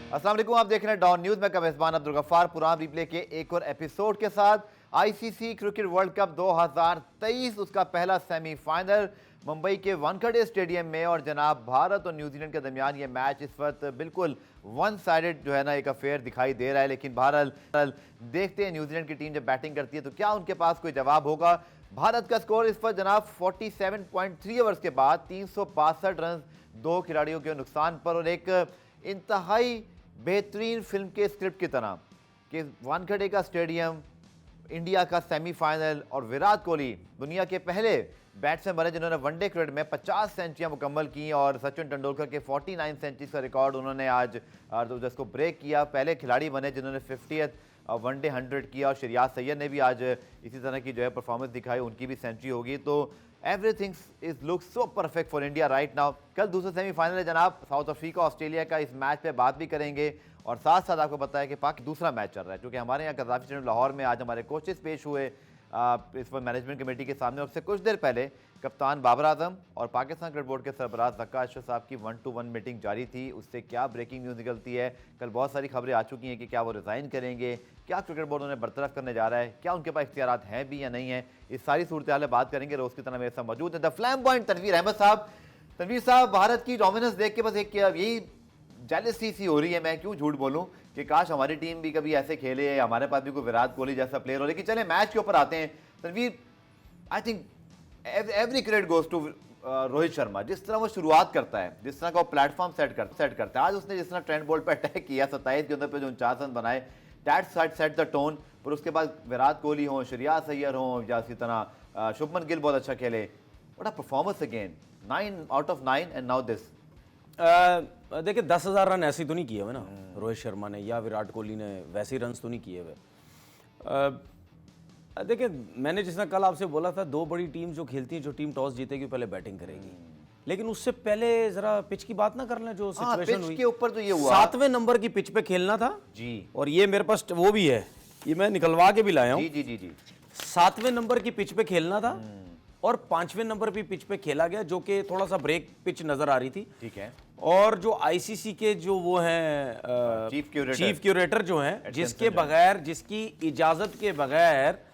अस्सलाम वालेकुम, आप देख रहे हैं डॉन न्यूज में मेज़बान अब्दुल गफ्फार पुरान रिप्ले के एक और एपिसोड के साथ। आईसीसी क्रिकेट वर्ल्ड कप 2023 उसका पहला सेमीफाइनल मुंबई के वानखेड़े स्टेडियम में, और जनाब भारत और न्यूजीलैंड के दरमियान ये मैच इस वक्त बिल्कुल वन साइडेड जो है ना एक अफेयर दिखाई दे रहा है। लेकिन बहरहाल देखते हैं न्यूजीलैंड की टीम जब बैटिंग करती है तो क्या उनके पास कोई जवाब होगा। भारत का स्कोर इस वक्त जनाब 47.3 ओवर्स के बाद 362 रन दो खिलाड़ियों के नुकसान पर, और एक इंतहाई बेहतरीन फिल्म के स्क्रिप्ट की तरह कि वानखेड़े का स्टेडियम, इंडिया का सेमीफाइनल, और विराट कोहली दुनिया के पहले बैट्समैन बने जिन्होंने वनडे क्रिकेट में 50 सेंचुरियां मुकम्मल की, और सचिन तेंदुलकर के 49 सेंचुरीज का रिकॉर्ड उन्होंने आज जिसको ब्रेक किया। पहले खिलाड़ी बने जिन्होंने 50th वनडे 100 किया, और शरियात सैयद ने भी आज इसी तरह की जो है परफॉर्मेंस दिखाई, उनकी भी सेंचुरी होगी। तो everything is look so perfect for India right now. कल दूसरा सेमीफाइनल है जनाब, साउथ अफ्रीका ऑस्ट्रेलिया का। इस मैच पे बात भी करेंगे, और साथ साथ आपको बताया कि पाक दूसरा मैच चल रहा है, क्योंकि हमारे यहाँ गद्दाफी स्टेडियम लाहौर में आज हमारे कोचेस पेश हुए इस पर मैनेजमेंट कमेटी के सामने। उससे कुछ देर पहले कप्तान बाबर आजम और पाकिस्तान क्रिकेट बोर्ड के सरबराह ज़क्का अशरफ साहब की 1-to-1 मीटिंग जारी थी। उससे क्या ब्रेकिंग न्यूज़ निकलती है, कल बहुत सारी खबरें आ चुकी हैं कि क्या वो रिज़ाइन करेंगे, क्या क्रिकेट बोर्ड उन्हें बरतरफ करने जा रहा है, क्या उनके पास इख्तियारात हैं भी या नहीं है। इस सारी सूरत हाल बात करेंगे। रोज़ की तरह मेरे साथ मौजूद है द फ्लैम्बॉयंट तनवीर अहमद साहब। तनवीर साहब, भारत की डोमिनेंस देख के बस एक यही जेलसी सी हो रही है, मैं क्यों झूठ बोलूं, कि काश हमारी टीम भी कभी ऐसे खेले, हमारे पास भी कोई विराट कोहली जैसा प्लेयर हो। लेकिन चले मैच के ऊपर आते हैं Tanveer. I think every credit goes to Rohit Sharma. जिस तरह वो शुरुआत करता है, जिस तरह का वो प्लेटफॉर्म सेट करता है, आज उसने जिस तरह ट्रेंट बोल्ट पे अटैक किया, 27 के अंदर पे जो 49 रन बनाए, दैट सेट द टोन। पर उसके बाद विराट कोहली हो, शरियात सैयद हो, या इसी तरह शुभमन गिल बहुत अच्छा खेले। What a performance again, 9 out of 9 and now this. देखिए 10,000 रन ऐसे तो नहीं किए हुए ना रोहित शर्मा ने, या विराट कोहली ने वैसे रन तो नहीं किए हुए। देखिए मैंने जिस तरह कल आपसे बोला था, दो बड़ी टीम जो खेलती हैं, जो टीम टॉस जीतेगी पहले बैटिंग करेगी। लेकिन उससे पहले जरा पिच की बात ना कर लें, जो सिचुएशन हुई के ऊपर तो ये हुआ 7वें नंबर की पिच पे खेलना था जी, और ये मेरे पास वो भी है, ये मैं निकलवा के भी लाया हूँ। जी जी जी जी 7वें नंबर की पिच पे खेलना था और 5वें नंबर की पिच पे खेला गया, जो कि थोड़ा सा ब्रेक पिच नजर आ रही थी। ठीक है। और जो आईसीसी के जो वो हैं चीफ क्यूरेटर जो हैं, जिसके बगैर, जिसकी इजाजत के बगैर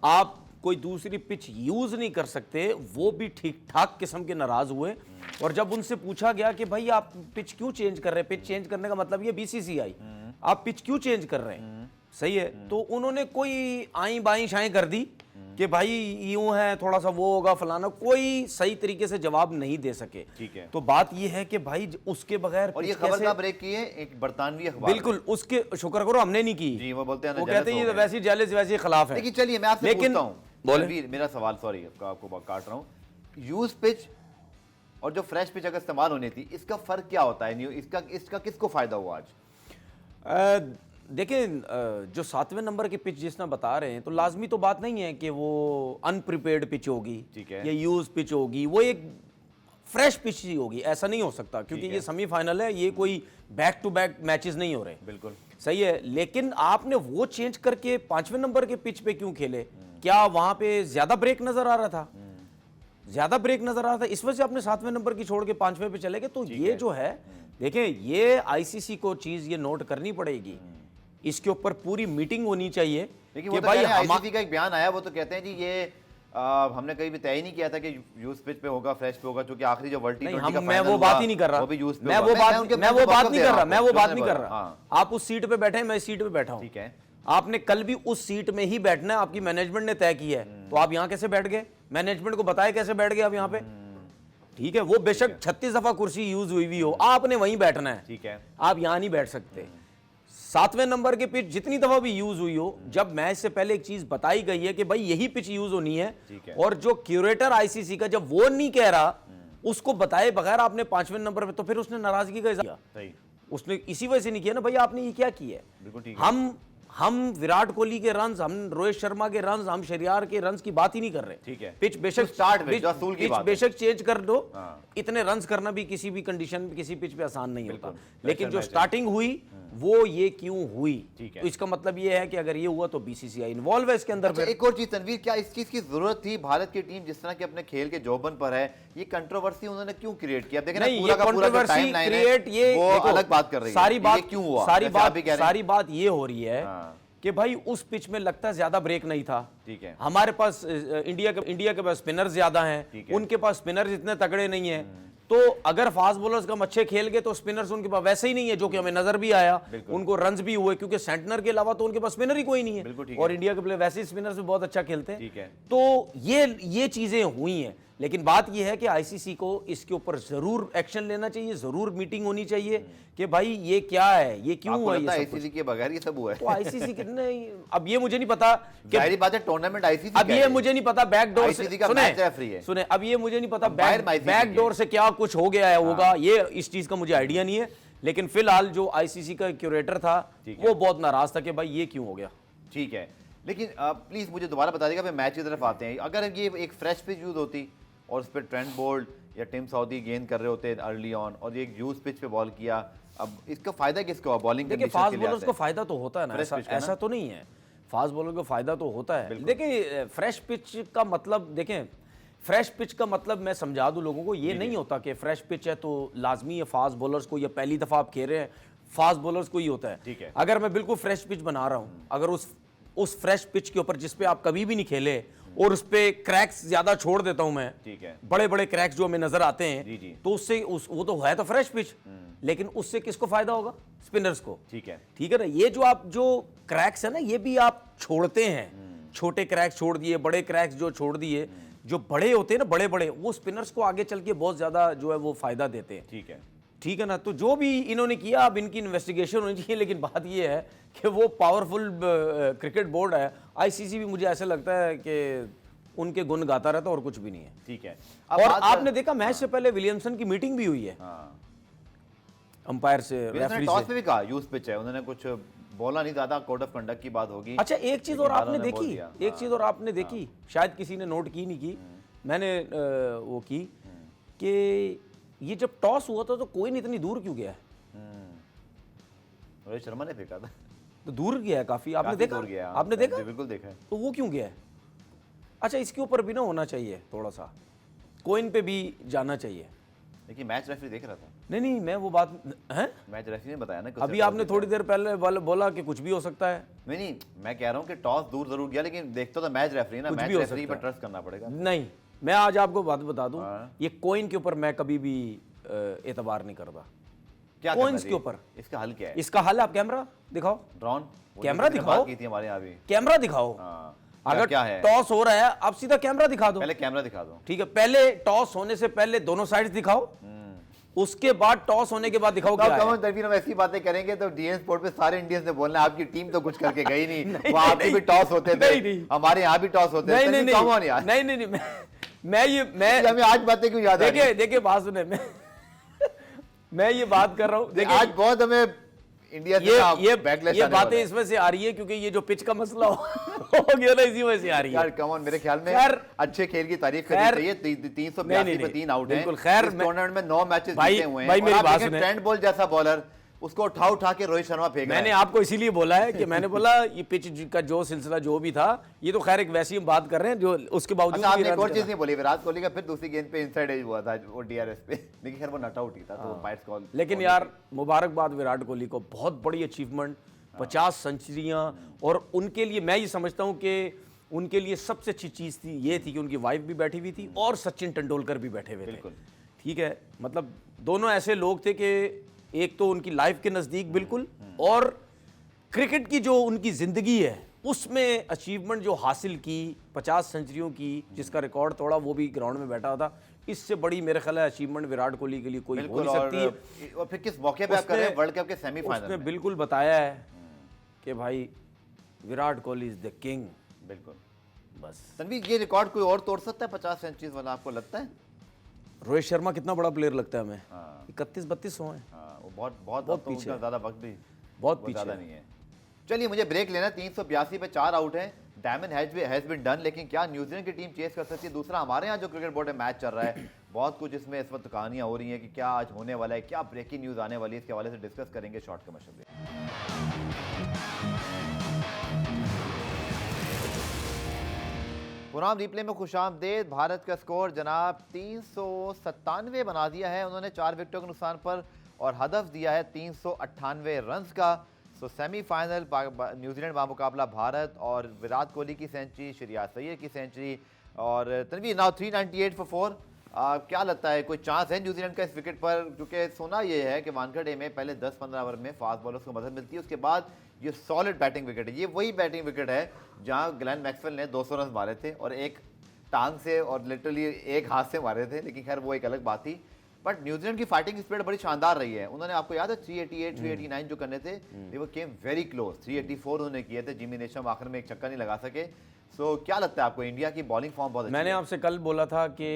आप कोई दूसरी पिच यूज नहीं कर सकते, वो भी ठीक ठाक किस्म के नाराज हुए। और जब उनसे पूछा गया कि भाई आप पिच क्यों चेंज कर रहे हैं, पिच चेंज करने का मतलब ये बीसीसीआई, आप पिच क्यों चेंज कर रहे हैं, सही है, तो उन्होंने कोई आई बाई शाई कर दी कि भाई यूं है, थोड़ा सा वो होगा फलाना, कोई सही तरीके से जवाब नहीं दे सके। ठीक है। तो बात ये है कि भाई उसके बगैर, और ये खबर का ब्रेक की है एक बरतानवी अखबार, बिल्कुल उसके शुक्र करो हमने नहीं की जी, वो बोलते हैं, वो कहते हैं ये वैसी जेलस वैसे खिलाफ है। लेकिन चलिए मैं आपसे पूछता हूं, बोले मेरा सवाल, सॉरी आपको काट रहा हूं, यूज पिच और जो फ्रेश पिच अगर इस्तेमाल होनी थी, इसका फर्क क्या होता है, इसका किसको फायदा हुआ आज? देखिए जो 7वें नंबर की पिच जिसना बता रहे हैं, तो लाजमी तो बात नहीं है कि वो अनप्रिपेयर्ड पिच होगी, ठीक है, या यूज पिच होगी, वो एक फ्रेश पिच ही होगी, ऐसा नहीं हो सकता, क्योंकि ये सेमीफाइनल है, ये कोई बैक टू बैक मैचेस नहीं हो रहे। बिल्कुल सही है। लेकिन आपने वो चेंज करके 5वें नंबर के पिच पे क्यों खेले? क्या वहां पे ज्यादा ब्रेक नजर आ रहा था? ज्यादा ब्रेक नजर आ रहा था, इस वजह से आपने 7वें नंबर की छोड़ के 5वें पे चले गए। तो ये जो है, देखें, ये आईसीसी को चीज ये नोट करनी पड़ेगी, इसके ऊपर पूरी मीटिंग होनी चाहिए। लेकिन वो तो भाई आईसीसी का एक बयान आया, वो तो कहते हैं जी ये हमने कहीं भी तय ही नहीं किया था कि यूज पिच पे होगा, फ्रेश पे होगा, क्योंकि आखिरी जो वर्ल्ड टी20 का फाइनल, मैं वो बात ही नहीं कर रहा, मैं वो बात नहीं कर रहा। आप उस सीट पे बैठे हैं, मैं इस सीट पे बैठा हूं, ठीक है। आपने कल भी उस सीट में ही बैठना है, आपकी मैनेजमेंट ने तय किया है, तो आप यहां कैसे बैठ गए? मैनेजमेंट को बताया कैसे बैठ गए आप यहां पे? ठीक है, वो बेशक 36 दफा कुर्सी यूज हुई भी हो, आपने वहीं बैठना है, ठीक है, आप यहां नहीं बैठ सकते। 7वें नंबर की पिच जितनी दफा भी यूज हुई हो, जब मैच से पहले एक चीज बताई गई है कि भाई यही पिच यूज होनी है, और जो क्यूरेटर आईसीसी का जब वो नहीं कह रहा, उसको बताए बगैर आपने 5वें नंबर पे, तो फिर उसने नाराजगी का इजहार, उसने इसी वजह से नहीं किया ना भाई, आपने ये क्या किया है? हम विराट कोहली के रन्स, हम रोहित शर्मा के रन्स, हम शहरयार के रन्स की बात ही नहीं कर रहे। ठीक है, पिच बेशक बेशक चेंज कर दो, इतने रन्स करना भी किसी भी कंडीशन में किसी पिच पे आसान नहीं होता, लेकिन जो स्टार्टिंग हुई वो ये क्यों हुई, तो इसका मतलब ये है कि अगर ये हुआ तो बीसीसीआई इन्वॉल्व है इसके अंदर। अच्छा, एक और चीज तनवीर, क्या इस चीज की जरूरत थी? भारत की टीम जिस तरह के अपने खेल के जोबन पर है, ये कंट्रोवर्सी उन्होंने क्यों क्रिएट किया? देखें ना, पूरा का पूरा जो टाइमलाइन है वो अलग बात कर रही है। सारी बात क्यों हुआ? सारी बात ये हो रही है कि भाई उस पिच में लगता है ज्यादा ब्रेक नहीं था। ठीक है, हमारे पास इंडिया के पास स्पिनर ज्यादा हैं, उनके पास स्पिनर इतने तगड़े नहीं है, तो अगर फास्ट बॉलर्स कम अच्छे खेल गए तो स्पिनर्स उनके पास वैसे ही नहीं है, जो कि हमें नजर भी आया, उनको रन्स भी हुए क्योंकि सेंटनर के अलावा तो उनके पास स्पिनर ही कोई नहीं है, और इंडिया के प्लेयर वैसे ही स्पिनर्स भी बहुत अच्छा खेलते हैं। तो ये चीजें हुई हैं, लेकिन बात यह है कि आईसीसी को इसके ऊपर जरूर एक्शन लेना चाहिए, जरूर मीटिंग होनी चाहिए कि भाई ये क्या है, ये क्यों हुआ, ये आईसीसी के बगैर ये सब हुआ है। तो आईसीसी कितने, अब ये मुझे नहीं पता, जाहिर बात है टूर्नामेंट आईसीसी, अब ये मुझे नहीं पता बैकडोर से, सुने अब ये मुझे नहीं पता बैकडोर से क्या कुछ हो गया है, होगा ये, इस चीज का मुझे आइडिया नहीं है, लेकिन फिलहाल जो आईसीसी का क्यूरेटर था वो बहुत नाराज था कि भाई ये क्यों हो गया। ठीक है, लेकिन प्लीज मुझे दोबारा बता देगा, मैच की तरफ आते हैं। अगर ये एक फ्रेश पिच यूज होती और उस पर ट्रेंट बोल्ट या टिम साउदी गेंद कर रहे होते अर्ली ऑन, और ये एक यूज पिच पे बॉल किया, अब इसका फायदा किसको हुआ? बॉलिंग देखिए फास्ट बॉलर्स को फायदा तो होता है ना, ऐसा तो नहीं है, फास्ट बॉलर को फायदा तो होता है। देखिए फ्रेश पिच का मतलब, देखें फ्रेश पिच का मतलब मैं समझा दूं लोगों को, ये नहीं होता कि फ्रेश पिच है तो लाजमी है फास्ट बॉलर्स को, या पहली दफा आप खेल रहे हैं फास्ट बॉलर्स को ही होता है। ठीक है, अगर मैं बिल्कुल फ्रेश पिच बना रहा हूं, अगर उस फ्रेश पिच के ऊपर जिस पे आप कभी भी नहीं खेले और उस पे क्रैक्स ज्यादा छोड़ देता हूं मैं, ठीक है, बड़े बड़े क्रैक्स जो हमें नजर आते हैं, तो उससे वो तो है तो फ्रेश पिच, लेकिन उससे किसको फायदा होगा? स्पिनर्स को। ठीक है ना, ये जो क्रैक्स है ना, ये भी आप छोड़ते हैं, छोटे क्रैक्स छोड़ दिए, बड़े क्रैक्स जो छोड़ दिए, जो बड़े होते हैं ना, बड़े बड़े, वो स्पिनर्स को आगे चल के बहुत ज्यादा जो है वो फायदा देते हैं। ठीक है ना, तो जो भी इन्होंने किया अब इनकी इन्वेस्टिगेशन होनी चाहिए, लेकिन बात ये है कि वो पावरफुल क्रिकेट बोर्ड है, आईसीसी भी मुझे ऐसा लगता है कि उनके गुण गाता रहता और कुछ भी नहीं है। ठीक है, और आपने देखा मैच से पहले विलियमसन की मीटिंग भी हुई है अंपायर से, रेफरी से। टॉस में भी कहा यूज पिच है, उन्होंने कुछ बोला नहीं, ज्यादा कोड ऑफ कंडक्ट की बात होगी। अच्छा, एक चीज और आपने देखी, एक चीज और आपने देखी, शायद किसी ने नोट की नहीं की, मैंने वो की कि ये जब टॉस हुआ था तो कोई नहीं इतनी दूर क्यों गया? रोहित शर्मा ने फेंका था तो दूर गया है काफी, आपने देखा? आपने देखा? बिल्कुल देखा है। तो वो क्यों गया है? अच्छा, इसके ऊपर भी ना होना चाहिए थोड़ा सा, कोइन पे भी जाना चाहिए। देखिए मैच रेफरी देख रहा था। नहीं, मैं वो बात है, मैच रेफरी ने बताया ना, अभी आपने थोड़ी देर पहले बोला कि कुछ भी हो सकता है। नहीं, मैं कह रहा हूँ कि टॉस दूर जरूर गया, लेकिन देखता तो मैच रेफरी ना, मैच रेफरी पर ट्रस्ट करना पड़ेगा। नहीं, मैं आज आपको बात बता दूं, ये कोइन के ऊपर मैं कभी भी एतबार नहीं करता। क्या कोइंस के ऊपर? इसका हल क्या है? इसका हल आप कैमरा दिखाओ, ड्रोन कैमरा दिखाओ, हमारे यहाँ भी कैमरा दिखाओ। अगर क्या है टॉस हो रहा है, आप सीधा कैमरा दिखा दो, पहले कैमरा दिखा दो। ठीक है, पहले टॉस होने से पहले दोनों साइड दिखाओ, उसके बाद टॉस होने के बाद दिखाओ क्या है। हम ऐसी बातें करेंगे तो डीएन स्पोर्ट पे सारे इंडियंस ने बोलना आपकी टीम तो कुछ करके गई नहीं, वहां पे भी टॉस होते थे, हमारे यहाँ भी टॉस होते थे। नहीं, मैं हमें आज बातें क्यों याद? देखिए बात सुने, मैं ये बात कर रहा हूँ, देखिए आज बहुत हमें इंडिया ये बातें इसमें से आ रही है क्योंकि ये जो पिच का मसला हो गया ना, इसी वजह से आ रही है। यार कम ऑन, मेरे ख्याल में अच्छे खेल की तारीफ करनी चाहिए। 382 पे 3 आउट हैं। बिल्कुल, खैर टूर्नामेंट में 9 मैचेस जीते हुए हैं। भाई मेरी बात सुने, ट्रेंट बोल्ट जैसा बॉलर उसको उठा के रोहित शर्मा फेंक रहा है। मैंने आपको इसीलिए बोला है कि मैंने बोला ये पिच का जो सिलसिला जो भी था, ये तो खैर एक वैसी हम बात कर रहे हैं जो उसके बावजूद आपने एक और चीज नहीं बोली, विराट कोहली का फिर दूसरी गेंद पे इनसाइड एज हुआ था वो डीआरएस पे, लेकिन खैर वो नट आउट ही था, तो बाइट्स कॉल। लेकिन यार मुबारकबाद विराट कोहली को, बहुत बड़ी अचीवमेंट, 50 सेंचुरियां, और उनके लिए मैं ये समझता हूं कि उनके लिए सबसे अच्छी चीज थी ये थी कि उनकी वाइफ भी बैठी हुई थी और सचिन तेंदुलकर भी बैठे हुए थे। ठीक है, मतलब दोनों ऐसे लोग थे कि एक तो उनकी लाइफ के नजदीक बिल्कुल, और क्रिकेट की जो उनकी जिंदगी है उसमें अचीवमेंट जो हासिल की, 50 सेंचुरियों की, जिसका रिकॉर्ड तोड़ा, वो भी ग्राउंड में बैठा था। इससे बड़ी मेरे ख्याल है अचीवमेंट विराट कोहली के लिए कोई हो नहीं सकती। और फिर किस मौके पे आप कर रहे हैं वर्ल्ड कप के सेमीफाइनल में, उसने बिल्कुल बताया है कि भाई Virat Kohli is the king. बिल्कुल, बस। तनवीर, ये रिकॉर्ड कोई और तोड़ सकता है 50 सेंचुरीज वाला, आपको लगता है? रोहित शर्मा कितना बड़ा प्लेयर लगता है हमें, 31-32 है। वो बहुत ज्यादा वक्त भी बहुत ज्यादा नहीं है। चलिए मुझे ब्रेक लेना, 382 पे 4 आउट हैं, डायमंड हैज बीन डन, लेकिन क्या न्यूजीलैंड की टीम चेस कर सकती है? दूसरा हमारे यहाँ जो क्रिकेट बोर्ड में मैच चल रहा है, बहुत कुछ इसमें इस वक्त कहानियां हो रही हैं कि क्या आज होने वाला है, क्या ब्रेकिंग न्यूज आने वाली है, इसके हवाले से डिस्कस करेंगे short commercial break. Puram replay में खुशामदेद। भारत का स्कोर जनाब 397 बना दिया है उन्होंने 4 विकेटों के नुकसान पर, और हदफ दिया है 398 रन्स का। सो सेमीफाइनल न्यूजीलैंड बामुकाबला भारत, और विराट कोहली की सेंचुरी, श्रेयस अय्यर की सेंचुरी, और तनवीर नाउ 398 फॉर 4। क्या लगता है कोई चांस है न्यूजीलैंड का इस विकेट पर? क्योंकि सुना ये है कि वानखेड़े में पहले 10-15 ओवर में फास्ट बॉलर्स को मदद मिलती है, उसके बाद ये सॉलिड बैटिंग विकेट है। ये वही बैटिंग विकेट है जहां ग्लेन मैक्सवेल ने 200 रन मारे थे, और एक टांग से और लिटरली एक हाथ से मारे थे, लेकिन खैर वो एक अलग बात थी। बट न्यूजीलैंड की फाइटिंग स्पीड बड़ी शानदार रही है। उन्होंने, आपको याद है 388, 389 जो करने थे, दे वर केम वेरी क्लोज। 384 उन्होंने किए थे, जिमी नेशम आखिर में एक छक्का नहीं लगा सके। सो क्या लगता है आपको, इंडिया की बॉलिंग फॉर्म बहुत अच्छी मैंने है? आपसे कल बोला था कि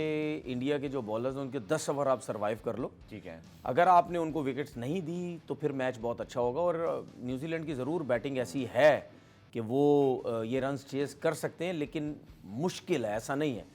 इंडिया के जो बॉलर्स हैं उनके 10 ओवर आप सर्वाइव कर लो, ठीक है। अगर आपने उनको विकेट्स नहीं दी तो फिर मैच बहुत अच्छा होगा। और न्यूजीलैंड की ज़रूर बैटिंग ऐसी है कि वो ये रन्स चेस कर सकते हैं, लेकिन मुश्किल है, ऐसा नहीं है।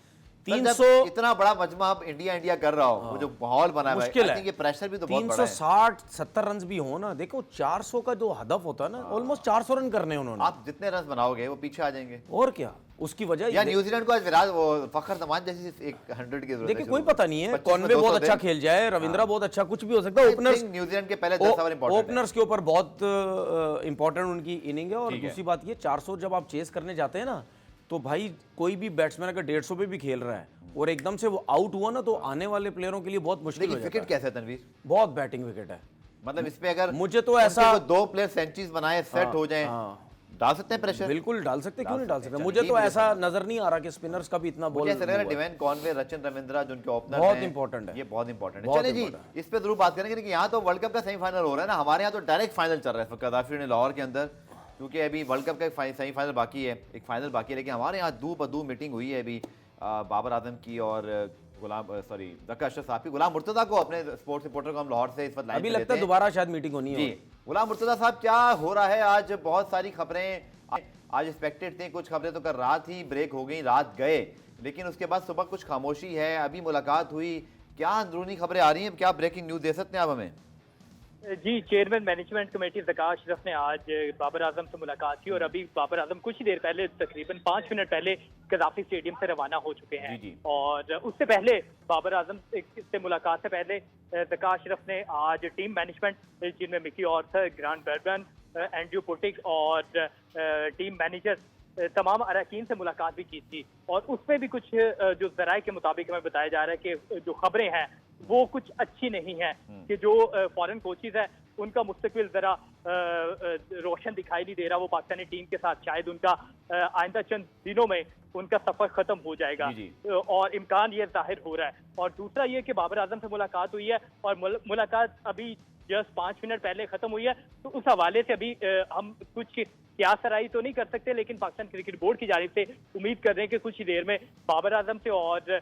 300 इतना बड़ा मजमा अब इंडिया कर रहा हो, वो जो माहौल बना है, मुश्किल है। ये प्रेशर भी तो बहुत बड़ा है। 360-70 रन भी हो ना, देखो 400 का जो हदफ होता है ना, ऑलमोस्ट 400 रन करने उन्होंने। आप जितने रन बनाओगे वो पीछे आ जाएंगे, और क्या उसकी वजह या न्यूजीलैंड को आज विराट वो फखर जमान जैसी एक 100 की जरूरत है। देखिए कोई पता नहीं है, कॉनवे बहुत अच्छा खेल जाए, रविंद्रा बहुत अच्छा, कुछ भी हो सकता है। ओपनर्स न्यूजीलैंड के पहले 10 ओवर इंपॉर्टेंट है, ओपनर्स के ऊपर बहुत इंपॉर्टेंट उनकी इनिंग है। और दूसरी बात ये, 400 जब आप चेस करने जाते हैं ना, तो भाई कोई भी बैट्समैन अगर 150 पे भी खेल रहा है और एकदम से वो आउट हुआ ना, तो आने वाले प्लेयरों के लिए बहुत मुश्किल हो जाता है। विकेट कैसा है तनवीर? बहुत बैटिंग विकेट है, मतलब इस पे अगर मुझे तो ऐसा 2 प्लेयर सेंचुरीज बनाए, सेट हो जाए, डाल सकते हैं प्रेशर? बिल्कुल डाल सकते, क्यों नहीं डाल सकते। मुझे तो ऐसा नजर नहीं आ रहा कि स्पिनर्स का भी इतना ball. Divine Conway, Rachin Ravindra जो उनके ओपनर बहुत इंपॉर्टेंट है, ये बहुत इंपॉर्टेंट है। चलिए जी, इस पे जरूर बात करेंगे, लेकिन यहाँ तो वर्ल्ड कप का सेमीफाइनल हो रहा है ना, हमारे यहाँ तो डायरेक्ट फाइनल चल रहा है कदाफी ने लाहौर के अंदर, क्योंकि अभी वर्ल्ड कप का सेमीफाइनल बाकी है, एक फाइनल बाकी है। लेकिन हमारे यहाँ दू मीटिंग हुई है अभी बाबर आजम की और ज़का अशरफ साहब की। गुलाम मुर्तज़ा को, अपने स्पोर्ट्स रिपोर्टर को हम लाहौर से इस वक्त लाइन अभी लगता है दोबारा शायद मीटिंग होनी है। गुलाम मुर्तज़ा साहब, क्या हो रहा है आज? बहुत सारी खबरें आज एक्सपेक्टेड थी, कुछ खबरें तो कल रात ही ब्रेक हो गई, रात गए, लेकिन उसके बाद सुबह कुछ खामोशी है, अभी मुलाकात हुई, क्या अंदरूनी खबरें आ रही हैं, क्या ब्रेकिंग न्यूज़ दे सकते हैं आप हमें? जी, chairman management committee Zaka Ashraf ने आज बाबर आजम से मुलाकात की, और अभी बाबर आजम कुछ ही देर पहले, तकरीबन 5 मिनट पहले कज़ाफ़ी स्टेडियम से रवाना हो चुके हैं। जी। और उससे पहले बाबर आजम से मुलाकात से पहले ज़का अशरफ ने आज टीम मैनेजमेंट, जिनमें Mickey Arthur, Grant Bradburn, Andrew Puttick और टीम मैनेजर, तमाम अरकान से मुलाकात भी की थी। और उसमें भी कुछ जो ज़राए के मुताबिक हमें बताया जा रहा है कि जो खबरें हैं वो कुछ अच्छी नहीं है, कि जो फॉरेन कोचेज है उनका मुस्तकबिल जरा रोशन दिखाई नहीं दे रहा। वो पाकिस्तानी टीम के साथ शायद उनका आइंदा चंद दिनों में उनका सफर खत्म हो जाएगा, और इम्कान ये जाहिर हो रहा है। और दूसरा ये कि बाबर आजम से मुलाकात हुई है, और मुलाकात अभी जस्ट 5 मिनट पहले खत्म हुई है, तो उस हवाले से अभी हम कुछ क्यासराई तो नहीं कर सकते, लेकिन पाकिस्तान क्रिकेट बोर्ड की जानिब से उम्मीद कर रहे हैं कि कुछ ही देर में बाबर आजम से और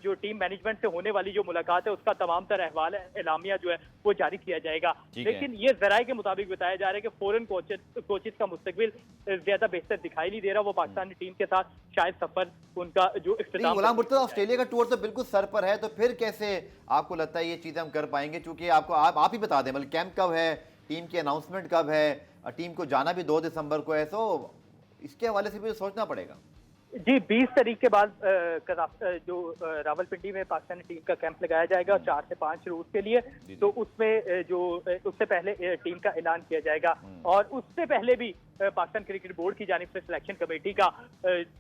जो टीम मैनेजमेंट से होने वाली जो मुलाकात है उसका तमाम तर अहवाल एलामिया जो है वो जारी किया जाएगा। लेकिन ये जराए के मुताबिक बताया जा रहा है कि फॉरेन कोचेज का मुस्तकबिल ज्यादा बेहतर दिखाई नहीं दे रहा। वो पाकिस्तानी टीम के साथ शायद सफर उनका जो गुलाम मुर्तज़ा, ऑस्ट्रेलिया का टूर तो बिल्कुल सर पर है, तो फिर कैसे आपको लगता है ये चीजें हम कर पाएंगे? क्योंकि आपको आप ही बता दें, मतलब कैंप कब है, टीम की अनाउंसमेंट कब है, टीम को जाना भी 2 दिसंबर को है, तो इसके हवाले से भी सोचना पड़ेगा। जी, 20 तारीख के बाद जो रावलपिंडी में पाकिस्तानी टीम का कैंप लगाया जाएगा 4 से 5 रोज के लिए, तो उसमें जो उससे पहले टीम का ऐलान किया जाएगा। और उससे पहले भी पाकिस्तान क्रिकेट बोर्ड की जानिब से सिलेक्शन कमेटी का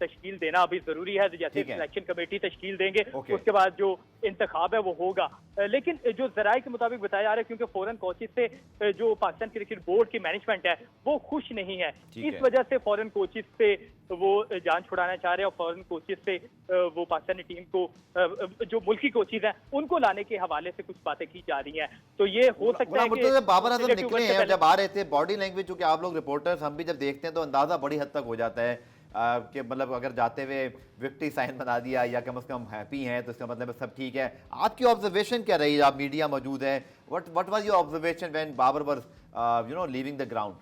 तश्कील देना अभी जरूरी है। जैसे सिलेक्शन कमेटी तश्कील देंगे उसके बाद जो इंतखाब है वो होगा। लेकिन जो जराए के मुताबिक बताया जा रहा है, क्योंकि फॉरेन कोचेज से जो पाकिस्तान क्रिकेट बोर्ड की मैनेजमेंट है वो खुश नहीं है, इस वजह से फॉरेन कोचेज से वो जान छुड़ाना चाह रहे हैं, और फॉरेन कोचेज से वो पाकिस्तानी टीम को जो मुल्की कोचेज हैं उनको लाने के हवाले से कुछ बातें की जा रही हैं। तो ये हो सकता है कि बाबर आजम निकले हैं, जब आ रहे थे, बॉडी लैंग्वेज, क्योंकि आप लोग रिपोर्टर्स हम भी जब देखते हैं तो अंदाजा बड़ी हद तक हो जाता है कि मतलब अगर जाते हुए विक्ट्री साइन बना दिया या कम से कम हैप्पी हैं, तो इसका मतलब सब ठीक है। आपकी ऑब्जर्वेशन क्या रही? आप मीडिया मौजूद है, what was your observation when Babar was leaving the ground?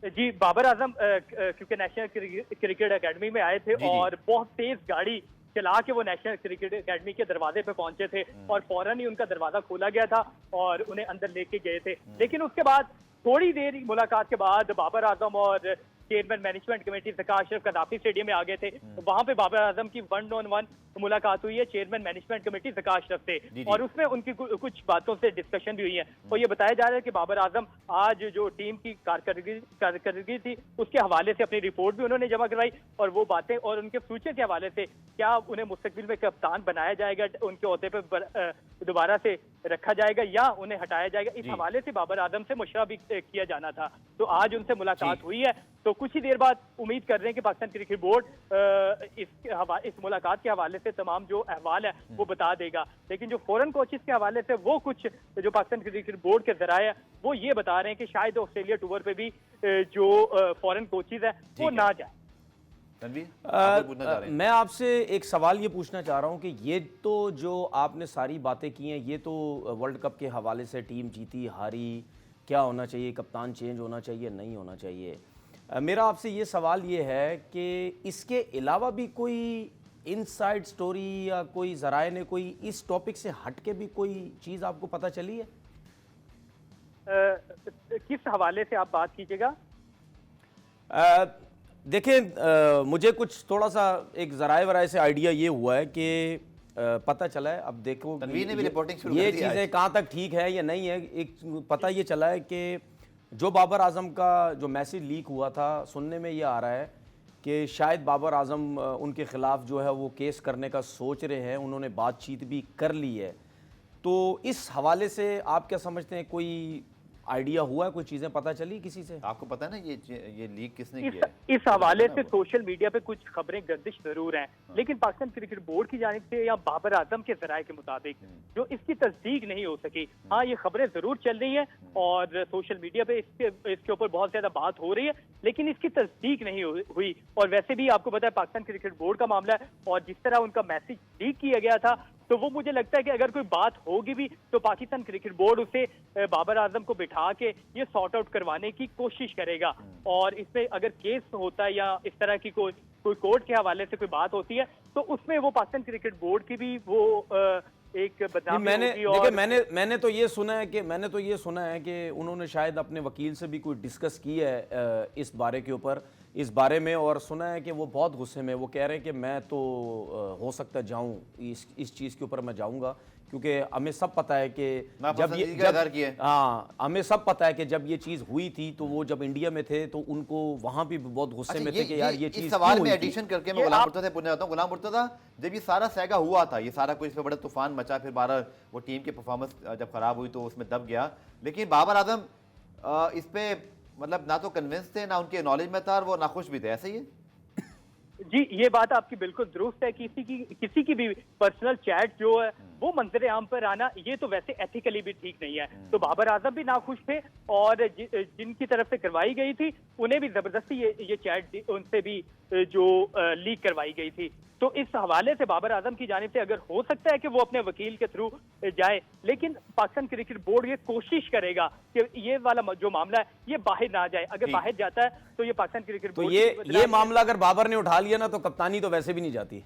जी, बाबर आजम क्योंकि नेशनल क्रिकेट एकेडमी में आए थे और बहुत तेज गाड़ी चला के वो नेशनल क्रिकेट एकेडमी के दरवाजे पे पहुंचे थे और फौरन ही उनका दरवाजा खोला गया था और उन्हें अंदर लेके गए थे। लेकिन उसके बाद थोड़ी देर मुलाकात के बाद बाबर आजम और चेयरमैन मैनेजमेंट कमेटी ज़कात अशरफ कदाफी स्टेडियम में आ गए थे। वहां पे बाबर आजम की 1-on-1 मुलाकात हुई है चेयरमैन मैनेजमेंट कमेटी ज़कात अशरफ से और उसमें उनकी कुछ बातों से डिस्कशन भी हुई है और ये बताया जा रहा है कि बाबर आजम आज जो टीम की कारकर्दगी थी उसके हवाले से अपनी रिपोर्ट भी उन्होंने जमा करवाई और वो बातें और उनके फ्यूचर के हवाले से क्या उन्हें मुस्तकबिल में कप्तान बनाया जाएगा, उनके ओहदे पर दोबारा से रखा जाएगा या उन्हें हटाया जाएगा, इस हवाले से बाबर आजम से मशवरा भी किया जाना था। तो आज उनसे मुलाकात हुई है, तो कुछ ही देर बाद उम्मीद कर रहे हैं कि पाकिस्तान क्रिकेट बोर्ड इस मुलाकात के हवाले से तमाम जो अहवाल है वो बता देगा। लेकिन जो फॉरेन कोचेस के हवाले से वो कुछ जो पाकिस्तान क्रिकेट बोर्ड के जराये वो ये बता रहे हैं कि शायद ऑस्ट्रेलिया टूर पे भी जो फॉरेन कोचेस है वो ना जाए। मैं आपसे एक सवाल ये पूछना चाह रहा हूँ कि ये तो जो आपने सारी बातें की हैं ये तो वर्ल्ड कप के हवाले से टीम जीती हारी, क्या होना चाहिए, कप्तान चेंज होना चाहिए नहीं होना चाहिए, मेरा आपसे ये सवाल ये है कि इसके अलावा भी कोई इनसाइड स्टोरी या कोई ज़राए ने कोई इस टॉपिक से हट के भी कोई चीज़ आपको पता चली है? किस हवाले से आप बात कीजिएगा? देखें, मुझे कुछ थोड़ा सा एक ज़राए वराए से आइडिया ये हुआ है कि पता चला है, अब देखो ये चीज़ें कहाँ तक ठीक है या नहीं है। एक पता ये चला है कि जो बाबर आजम का जो मैसेज लीक हुआ था सुनने में ये आ रहा है कि शायद बाबर आजम उनके ख़िलाफ़ जो है वो केस करने का सोच रहे हैं, उन्होंने बातचीत भी कर ली है। तो इस हवाले से आप क्या समझते हैं, कोई आइडिया हुआ है, कोई चीजें पता चली किसी से? आपको पता है ना ये लीक किसने किया है? इस हवाले से सोशल मीडिया पे कुछ खबरें गर्दिश जरूर हैं, लेकिन पाकिस्तान क्रिकेट बोर्ड की जानिब से या बाबर आजम के जराये के मुताबिक जो इसकी तस्दीक नहीं हो सकी। हाँ, ये खबरें जरूर चल रही हैं और सोशल मीडिया पे इसके ऊपर बहुत ज्यादा बात हो रही है, लेकिन इसकी तस्दीक नहीं हुई। और वैसे भी आपको पता है पाकिस्तान क्रिकेट बोर्ड का मामला है और जिस तरह उनका मैसेज लीक किया गया था, तो वो मुझे लगता है कि अगर कोई बात होगी भी तो पाकिस्तान क्रिकेट बोर्ड उसे बाबर आजम को बिठा के ये सॉर्ट आउट करवाने की कोशिश करेगा। और इसमें अगर केस होता है या इस तरह की कोई कोर्ट के हवाले से कोई बात होती है तो उसमें वो पाकिस्तान क्रिकेट बोर्ड की भी वो एक बदनामी होगी। और मैंने तो ये सुना है कि उन्होंने शायद अपने वकील से भी कोई डिस्कस की है इस बारे के ऊपर, इस बारे में, और सुना है कि वो बहुत गुस्से में, वो कह रहे हैं कि मैं तो हो सकता जाऊं इस चीज़ के ऊपर मैं जाऊंगा, क्योंकि हमें सब पता है कि हमें सब पता है कि जब ये चीज़ हुई थी तो वो जब इंडिया में थे तो उनको वहां भी बहुत गुस्से में थे कि यार ये चीज़। सवाल में एडिशन करके मैं गुलाम मुर्तज़ा से पूछना चाहता हूं, गुलाम मुर्तज़ा जब ये सारा सैगा हुआ था, ये सारा कुछ बड़ा तूफान मचा, फिर 12 वो टीम की परफॉर्मेंस जब खराब हुई तो उसमें दब गया, लेकिन बाबर आजम इस पे मतलब ना तो कन्विंस थे ना उनके नॉलेज में था और वो नाखुश भी थे, ऐसे ही? जी, ये बात आपकी बिल्कुल दुरुस्त है। किसी की भी पर्सनल चैट जो है वो मंजर आम पर आना ये तो वैसे एथिकली भी ठीक नहीं है। तो बाबर आजम भी नाखुश थे और जिनकी तरफ से करवाई गई थी उन्हें भी जबरदस्ती ये चैट उनसे भी जो लीक करवाई गई थी। तो इस हवाले से बाबर आजम की जानिब से अगर हो सकता है कि वो अपने वकील के थ्रू जाए, लेकिन पाकिस्तान क्रिकेट बोर्ड ये कोशिश करेगा कि ये वाला जो मामला है ये बाहर ना जाए। अगर बाहर जाता है तो ये पाकिस्तान क्रिकेट बोर्ड ये मामला अगर बाबर ने उठा लिया ना तो कप्तानी तो वैसे भी नहीं जाती।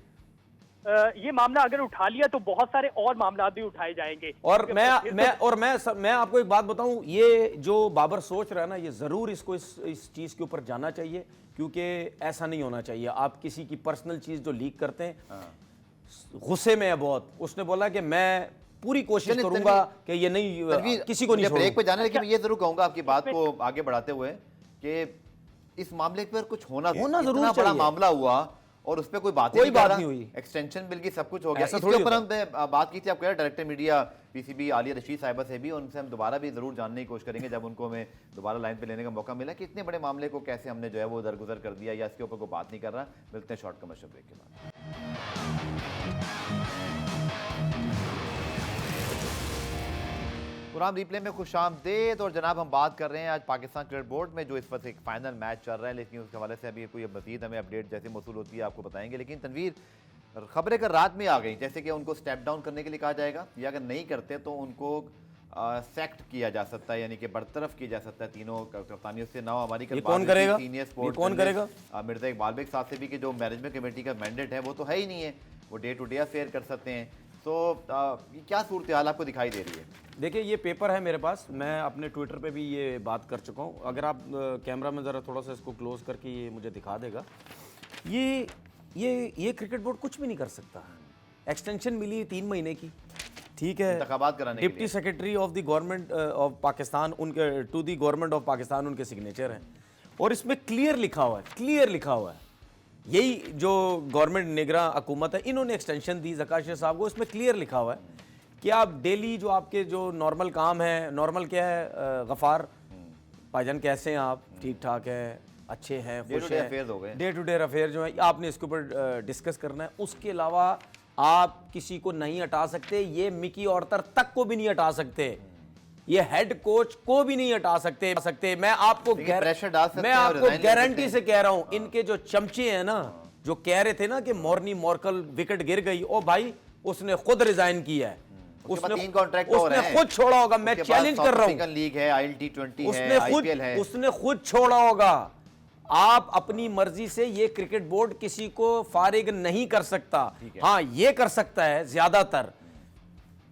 ये मामला अगर उठा लिया तो बहुत सारे और मामला भी उठाए जाएंगे। और मैं आपको एक बात बताऊं, ये जो बाबर सोच रहा है ना, ये जरूर इसको इस चीज के ऊपर जाना चाहिए, क्योंकि ऐसा नहीं होना चाहिए। आप किसी की पर्सनल चीज जो लीक करते हैं, गुस्से में है बहुत, उसने बोला कि मैं पूरी कोशिश करूंगा कि ये नहीं किसी को नहीं छोड़ूंगा। ब्रेक पे जाने, लेकिन ये जरूर कहूंगा आपकी बात को आगे बढ़ाते हुए कि इस मामले पर कुछ होना जरूर, बड़ा मामला हुआ और उस पर कोई बात नहीं हुई, एक्सटेंशन बिल की सब कुछ हो गया। इसके ऊपर हम बात की थी, आप कह रहे director media PCB Alia Rashid साहिबा से भी, उनसे हम दोबारा भी जरूर जानने की कोशिश करेंगे जब उनको हमें दोबारा लाइन पे लेने का मौका मिला कि इतने बड़े मामले को कैसे हमने जो है वो दरगुजर कर दिया या इसके ऊपर कोई बात नहीं कर रहा। मिलते हैं शॉर्ट कमर्शियल ब्रेक के बाद। प्रोग्राम रिप्ले में खुशामदीद। और जनाब हम बात कर रहे हैं आज पाकिस्तान क्रिकेट बोर्ड में जो इस वक्त एक फाइनल मैच चल रहा है, लेकिन उसके हवाले से अभी कोई मजीद हमें अपडेट जैसे मौसूल होती है आपको बताएंगे। लेकिन तनवीर, खबरें कर रात में आ गई जैसे कि उनको स्टेप डाउन करने के लिए कहा जाएगा या अगर नहीं करते तो उनको सेक्ट किया जा सकता है, यानी कि बरतरफ किया जा सकता है तीनों कप्तानियों से। ना हमारी कौन करेगा? सीनियर ये स्पोर्ट्स कौन करेगा? मिर्जा इकबाल बेग साहब से भी कि जो मैनेजमेंट कमेटी का मैंडेट है वो तो है ही नहीं है, वो डे टू डे अफेयर कर सकते हैं। तो क्या सूरत हाल आपको दिखाई दे रही है? देखिए ये पेपर है मेरे पास, मैं अपने ट्विटर पे भी ये बात कर चुका हूँ। अगर आप कैमरा में ज़रा थोड़ा सा इसको क्लोज करके ये मुझे दिखा देगा। ये क्रिकेट बोर्ड कुछ भी नहीं कर सकता। एक्सटेंशन मिली है 3 महीने की, ठीक है, इंतखाबात कराने के deputy secretary of the government of Pakistan, उनके to the government of Pakistan उनके सिग्नेचर हैं, और इसमें क्लियर लिखा हुआ है, यही जो गवर्नमेंट निगरान हुकूमत है इन्होंने एक्सटेंशन दी ज़काशे साहब को। इसमें क्लियर लिखा हुआ है कि आप डेली जो आपके जो नॉर्मल काम है, नॉर्मल क्या है, गफ़ार भाईजान कैसे हैं आप? ठीक ठाक है, अच्छे हैं, खुश हैं, डे टू डे अफेयर जो है आपने इसके ऊपर डिस्कस करना है। उसके अलावा आप किसी को नहीं हटा सकते, ये मिकी ऑर्थर तक को भी नहीं हटा सकते, ये हेड कोच को भी नहीं हटा सकते। मैं आपको गारंटी से कह रहा हूं, इनके जो चमचे हैं ना, जो कह रहे थे ना कि मॉर्नी मॉर्कल विकेट गिर गई, ओ भाई उसने खुद रिजाइन किया है, उसने खुद छोड़ा होगा। मैं चैलेंज कर रहा हूं, लीग है, ILT20 है, IPL है, उसने खुद छोड़ा होगा। आप अपनी मर्जी से ये क्रिकेट बोर्ड किसी को फारिग नहीं कर सकता। हाँ ये कर सकता है ज्यादातर,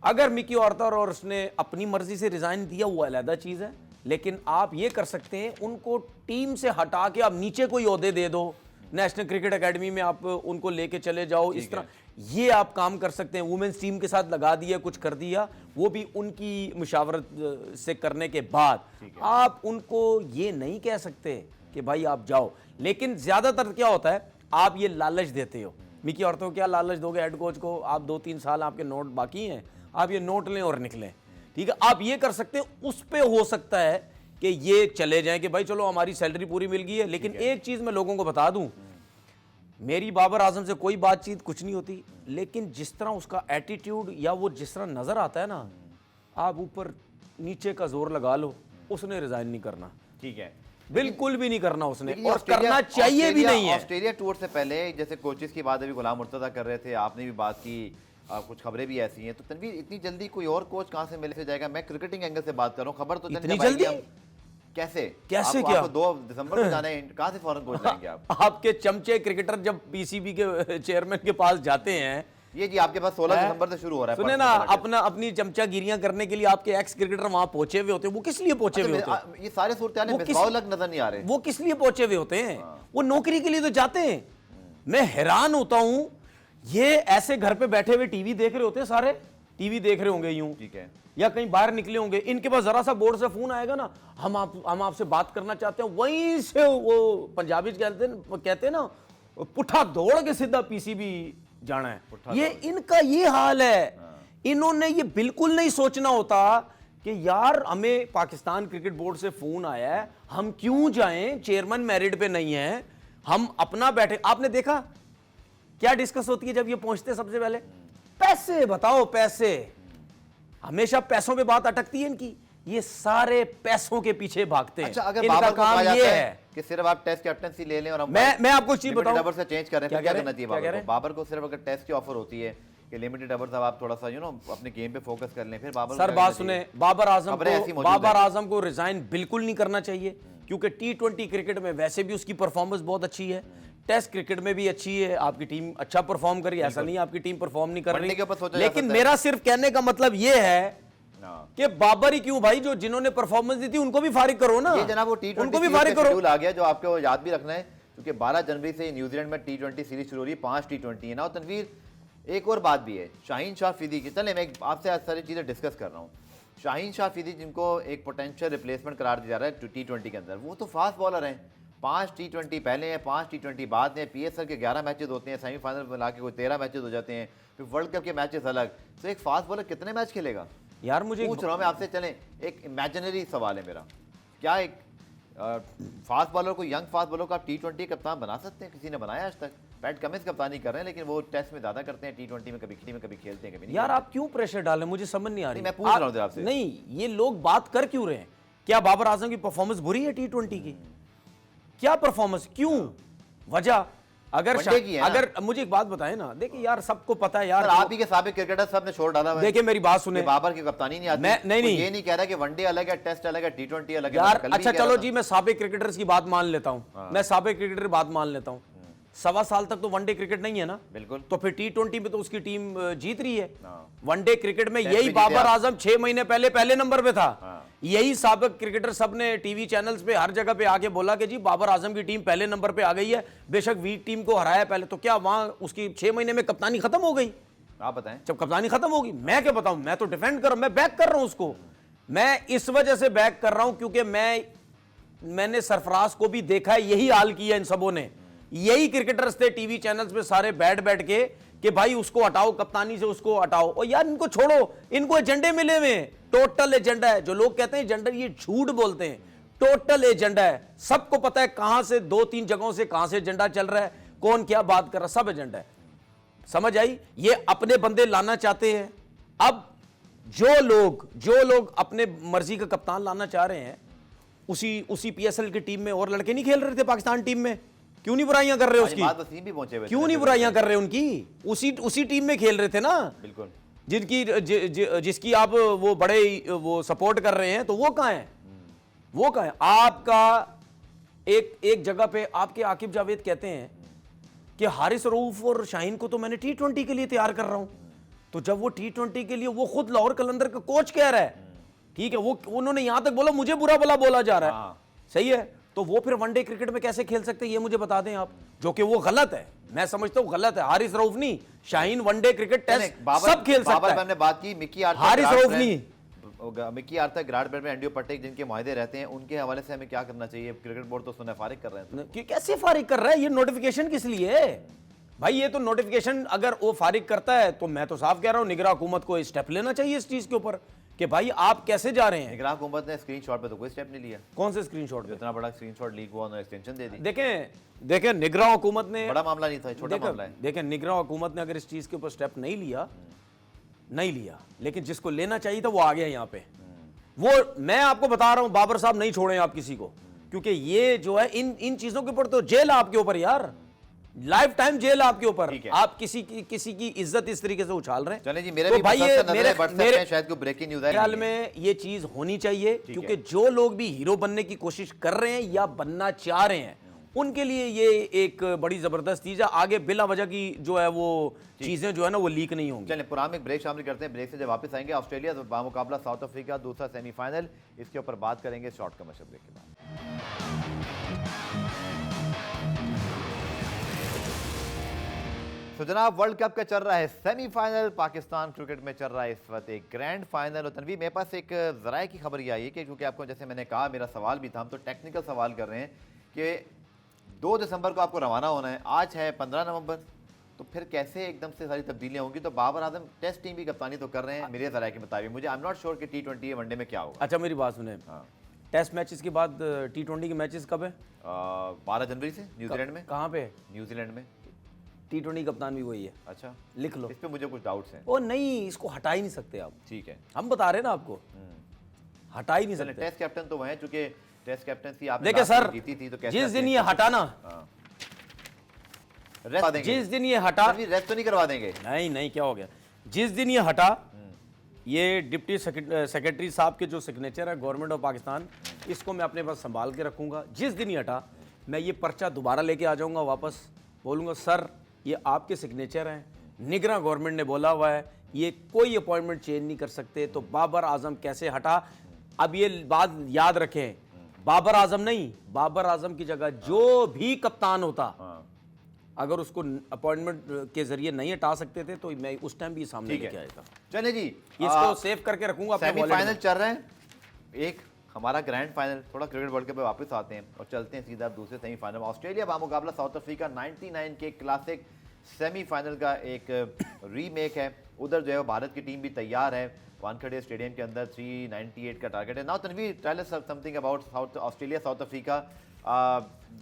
अगर मिकी ऑर्थर और उसने अपनी मर्जी से रिजाइन दिया हुआ अलग चीज है, लेकिन आप ये कर सकते हैं उनको टीम से हटा के आप नीचे कोई ओहदे दे दो, नेशनल क्रिकेट एकेडमी में आप उनको लेके चले जाओ, इस तरह ये आप काम कर सकते हैं। वुमेन्स टीम के साथ लगा दिया, कुछ कर दिया, वो भी उनकी मुशावरत से करने के बाद। आप उनको ये नहीं कह सकते कि भाई आप जाओ, लेकिन ज्यादातर क्या होता है, आप ये लालच देते हो। मिकी ऑर्थर को क्या लालच दोगे हेड कोच को? आप 2-3 साल आपके नोट बाकी हैं, आप ये नोट लें और निकलें, ठीक है, आप ये कर सकते हैं। उस पे हो सकता है कि ये चले जाएं कि भाई चलो हमारी सैलरी पूरी मिल गई है। लेकिन एक चीज मैं लोगों को बता दूं, मेरी बाबर आजम से कोई बातचीत कुछ नहीं होती, लेकिन जिस तरह उसका एटीट्यूड या वो जिस तरह नजर आता है ना, आप ऊपर नीचे का जोर लगा लो, उसने रिजाइन नहीं करना, ठीक है, बिल्कुल भी नहीं करना उसने, और करना चाहिए भी नहीं है। ऑस्ट्रेलिया टूर से पहले जैसे कोचेस की बात अभी गुलाम मुर्तजा कर रहे थे, आपने भी बात की, कुछ खबरें भी ऐसी हैं, तो तनवीर इतनी जल्दी कोई और कोच कहां से मिल से जाएगा? मैं क्रिकेटिंग एंगल से बात कर रहा हूं, खबर तो इतनी जल्दी कैसे क्या? 2 दिसंबर को जाना है, कहां से फौरन कोच जाएंगे आप? आपके चमचे क्रिकेटर जब पीसीबी के चेयरमैन के पास जाते हैं, ये जी आपके पास 16 दिसंबर से शुरू हो रहा है, सुने ना, अपनी चमचागिरियां करने के लिए आपके एक्स क्रिकेटर वहां पहुंचे हुए होते हैं। वो किस लिए पहुंचे हुए होते हैं? ये सारे सूरत नजर नहीं आ रहे। वो किस लिए पहुंचे हुए होते हैं? वो नौकरी के लिए तो जाते हैं। मैं हैरान होता हूं, ये ऐसे घर पे बैठे हुए टीवी देख रहे होते हैं, सारे टीवी देख रहे होंगे यूं, ठीक है, या कहीं बाहर निकले होंगे, इनके पास जरा सा बोर्ड से फोन आएगा ना, हम आपसे बात करना चाहते हैं, वहीं से वो पंजाबी कहते हैं ना, पुठा दौड़ के सीधा पीसीबी जाना है। ये इनका ये हाल है। इन्होंने ये बिल्कुल नहीं सोचना होता कि यार हमें पाकिस्तान क्रिकेट बोर्ड से फोन आया है, हम क्यों जाएं, चेयरमैन मेरिट पे नहीं है, हम अपना बैठे। आपने देखा क्या डिस्कस होती है जब ये पहुंचते? सबसे पहले पैसे बताओ, पैसे, हमेशा पैसों पे बात अटकती है इनकी, ये सारे पैसों के पीछे भागते हैं। अच्छा, अगर इनका काम ये है कि सिर्फ आप टेस्ट कैप्टनसी ले लें और हम मैं आपको चीज बताऊं, ओवर से चेंज कर रहे हैं, क्या करना चाहिए बाबर को? सिर्फ अगर टेस्ट की ऑफर होती है कि लिमिटेड ओवर्स, अब आप थोड़ा सा अपने गेम पे फोकस कर लें, फिर बाबर सर बात सुने, बाबर आजम को रिजाइन बिल्कुल नहीं करना चाहिए, क्योंकि T20 क्रिकेट में वैसे भी उसकी परफॉर्मेंस बहुत अच्छी है, टेस्ट क्रिकेट में भी अच्छी है, आपकी टीम अच्छा परफॉर्म करी, ऐसा नहीं आपकी टीम परफॉर्म नहीं कर रही। लेकिन मेरा सिर्फ कहने का मतलब यह है कि बाबर ही क्यों भाई, जो जिन्होंने परफॉर्मेंस दी थी उनको भी फारिग करो ना। ये जनाब वो T20 उनको भी फारिग करो आ गया, जो आपको याद भी रखना है, क्योंकि 12 जनवरी से न्यूजीलैंड में T20 सीरीज शुरू हो रही है, 5 T20 है ना। और तनवीर एक और बात भी है, शाहीन शाह अफरीदी की, चले मैं आपसे आज सारी चीजें डिस्कस कर रहा हूँ। शाहीन शाह अफरीदी जिनको एक पोटेंशियल रिप्लेसमेंट करार दिया जा रहा है T20 के अंदर, वो तो फास्ट बॉलर हैं। 5 T20 पहले हैं, 5 T20 बाद में, PSL के 11 मैचेस होते हैं, सेमीफाइनल मिला के कोई 13 मैचेस हो जाते हैं, फिर वर्ल्ड कप के मैचेस अलग। तो एक फास्ट बॉलर कितने मैच खेलेगा यार? मुझे पूछ रहा हूँ मैं आपसे। चलें एक इमेजिनरी सवाल है मेरा, क्या एक फास्ट बॉलर को, यंग फास्ट बॉलर को आप T20 कप्तान बना सकते हैं? किसी ने बनाया आज तक? पैट कमिंस कप्तानी कर रहे हैं, लेकिन वो टेस्ट में ज्यादा करते हैं, T20 में कभी खेलते हैं, कभी नहीं। यार आप क्यों प्रेशर डालें, मुझे समझ नहीं आ रही। मैं पूछ रहा हूँ आपसे, नहीं ये लोग बात कर क्यों रहे हैं? क्या बाबर आजम की परफॉर्मेंस बुरी है T20 की? क्या परफॉर्मेंस, क्यों? वजह अगर मुझे एक बात बताएं ना, देखिए यार सबको पता है यार, आप ही के साबिक क्रिकेटर सब ने छोड़ डाला। देखिए मेरी बात सुने, बाबर की कप्तानी नहीं आती। मैं नहीं ये नहीं कह रहा कि वनडे अलग है, टेस्ट अलग है, टी20 अलग है यार। अच्छा चलो जी, मैं साबिक क्रिकेटर्स की बात मान लेता हूं, मैं साबिक क्रिकेटर की बात मान लेता हूं। 1.25 साल तक तो वनडे क्रिकेट नहीं है ना, बिल्कुल। तो फिर टी20 में तो उसकी टीम जीत रही है। वनडे क्रिकेट में यही बाबर आजम 6 महीने पहले नंबर पे था। यही साबिक क्रिकेटर सब ने टीवी चैनल्स पे हर जगह पे आके बोला कि जी बाबर आजम की टीम पहले नंबर पे आ गई है, बेशक वीक टीम को हराया पहले, तो क्या वहां उसकी 6 महीने में कप्तानी खत्म हो गई? आप बताएं। जब कप्तानी खत्म होगी, मैं क्या बताऊं, मैं तो डिफेंड कर रहा हूं, मैं बैक कर रहा हूं उसको। मैं इस वजह से बैक कर रहा हूं क्योंकि मैंने सरफराज को भी देखा है, यही हाल किया इन सबों ने। यही क्रिकेटर्स थे टीवी चैनल्स पे सारे बैठ के कि भाई उसको हटाओ, कप्तानी से उसको हटाओ। और यार इनको छोड़ो, इनको एजेंडे मिले हुए हैं, टोटल एजेंडा है। जो लोग कहते हैं एजेंडा, ये झूठ बोलते हैं, टोटल एजेंडा है। सबको पता है कहां से 2-3 जगहों से कहां से एजेंडा चल रहा है, कौन क्या बात कर रहा है, सब एजेंडा है। समझ आई? ये अपने बंदे लाना चाहते हैं। अब जो लोग अपने मर्जी का कप्तान लाना चाह रहे हैं, उसी PSL की टीम में और लड़के नहीं खेल रहे थे पाकिस्तान टीम में, क्यों नहीं बुराइयां कर रहे उसकी? भी पहुंचे हुए, क्यों नहीं बुराइयां कर रहे उनकी? उसी टीम में खेल रहे थे ना, बिल्कुल। जिसकी आप वो बड़े वो सपोर्ट कर रहे हैं, तो वो कहां है? वो कहां है? आपका एक जगह पे आपके आकिब जावेद कहते हैं कि हारिस रऊफ और शाहीन को तो मैंने टी20 के लिए तैयार कर रहा हूं। तो जब वो टी20 के लिए, वो खुद लाहौर कलंदर का कोच कह रहा है, ठीक है, वो उन्होंने यहां तक बोला मुझे बुरा भला बोला जा रहा है, सही है, तो वो फिर वनडे क्रिकेट में कैसे खेल सकते हैं ये मुझे बता दें आप, जो कि वो गलत है। मैं समझता हूं गलत है। हारिस रऊफ नहीं, शाहीन वनडे क्रिकेट टेस्ट सब खेल सकता है। हमने बात की मिकी आर्थर, हारिस रऊफ नहीं, मिकी आर्थर, ग्राड में एंड्रयू पटेल जिनके मुआहदे रहते हैं, उनके हवाले से हमें क्या करना चाहिए? क्रिकेट बोर्ड तो सुना फारिग कर रहे हैं। कि कैसे फारिग कर रहा है? ये नोटिफिकेशन किस लिए है भाई? ये तो नोटिफिकेशन अगर वो फारिग करता है तो मैं तो साफ कह रहा हूं निगरान हुकूमत को स्टेप लेना चाहिए इस चीज के ऊपर कि भाई आप कैसे जा रहे हैं। निगरान हुकूमत ने स्क्रीनशॉट पे तो कोई स्टेप नहीं लिया। कौन से स्क्रीनशॉट पे? इतना बड़ा स्क्रीनशॉट लीक हुआ, उन्होंने एक्सटेंशन दे दी। देखें निगरान हुकूमत ने, बड़ा मामला नहीं था, छोटा मामला है। देखें निगरान हुकूमत ने अगर इस चीज के ऊपर स्टेप नहीं लिया, लेकिन जिसको लेना चाहिए था वो आ गया यहाँ पे। वो मैं आपको बता रहा हूं, बाबर साहब नहीं छोड़े आप किसी को, क्योंकि ये जो है इन चीजों के ऊपर तो जेल आपके ऊपर यार, लाइफ टाइम जेल आपके ऊपर। आप किसी की इज्जत इस तरीके से उछाल रहे हैं। चले जी, मेरे तो भी भाई मेरे शायद कोई ब्रेकिंग न्यूज़ है, ख्याल में ये चीज होनी चाहिए, क्योंकि जो लोग भी हीरो बनने की कोशिश कर रहे हैं या बनना चाह रहे हैं, उनके लिए ये एक बड़ी जबरदस्त चीज है। आगे बिला वजह की जो है वो चीजें जो है ना वो लीक नहीं होंगी। चलें पुराने एक ब्रेक शामिल करते हैं। ब्रेक से जब वापस आएंगे, ऑस्ट्रेलिया बामुकाबला साउथ अफ्रीका दूसरा सेमीफाइनल, इसके ऊपर बात करेंगे शॉर्ट कमर्शियल ब्रेक के बाद। तो जनाब, वर्ल्ड कप का चल रहा है सेमीफाइनल, पाकिस्तान क्रिकेट में चल रहा है इस वक्त एक ग्रैंड फाइनल। और तनवीर, मेरे पास एक जराए की खबर ये आई है कि क्योंकि आपको जैसे मैंने कहा मेरा सवाल भी था, हम तो टेक्निकल सवाल कर रहे हैं कि 2 दिसंबर को आपको रवाना होना है, आज है 15 नवंबर, तो फिर कैसे एकदम से सारी तब्दीलियां होंगी? तो बाबर आजम टेस्ट टीम की कप्तानी तो कर रहे हैं मेरे जराए के मुताबिक, मुझे आई एम नॉट श्योर कि टी20 वनडे में क्या होगा। अच्छा मेरी बात सुने, टेस्ट मैचेस के बाद टी20 के मैचेस कब है? 12 जनवरी से न्यूजीलैंड में। कहाँ पे? न्यूजीलैंड में। टी20 कप्तान भी वही है। अच्छा, लिख लो। इस पे मुझे कुछ डाउट्स हैं। ओ नहीं, इसको हटा ही नहीं सकते आप। ठीक है, हम बता रहे हैं ना आपको, हटा ही नहीं सकते। टेस्ट कैप्टन तो वह है, चूंकि टेस्ट कैप्टनसी आपने देखिए सर, जीती थी, तो कैसे जिस दिन ये हटाना, जिस दिन ये हटा, रेस्ट तो नहीं करवा देंगे? नहीं, क्या हो गया? जिस दिन ये हटा, ये डिप्टी सेक्रेटरी साहब के जो सिग्नेचर है गवर्नमेंट ऑफ पाकिस्तान, इसको मैं अपने पास संभाल के रखूंगा। जिस दिन ये हटा, मैं ये पर्चा दोबारा लेके आ जाऊंगा वापस, बोलूंगा सर ये आपके सिग्नेचर हैं, निगरान गवर्नमेंट ने बोला हुआ है, ये कोई अपॉइंटमेंट चेंज नहीं कर सकते। तो बाबर आजम कैसे हटा? अब ये बात याद रखें, बाबर आजम नहीं, बाबर आजम की जगह जो भी कप्तान होता, अगर उसको अपॉइंटमेंट के जरिए नहीं हटा सकते थे तो मैं उस टाइम भी सामने लेके आया था। चले जी, इसको सेव करके रखूंगा। सेमीफाइनल चल रहे हैं, एक हमारा ग्रैंड फाइनल, थोड़ा क्रिकेट वर्ल्ड कप पे वापस आते हैं और चलते हैं सीधा दूसरे सेमीफाइनल में। ऑस्ट्रेलिया बामुकाबला साउथ अफ्रीका 99 के क्लासिक सेमीफाइनल का एक रीमेक है। उधर जो है भारत की टीम भी तैयार है, वानखेड़े स्टेडियम के अंदर 398 का टारगेट है। Now Tanveer, tell us something about South Australia South Africa.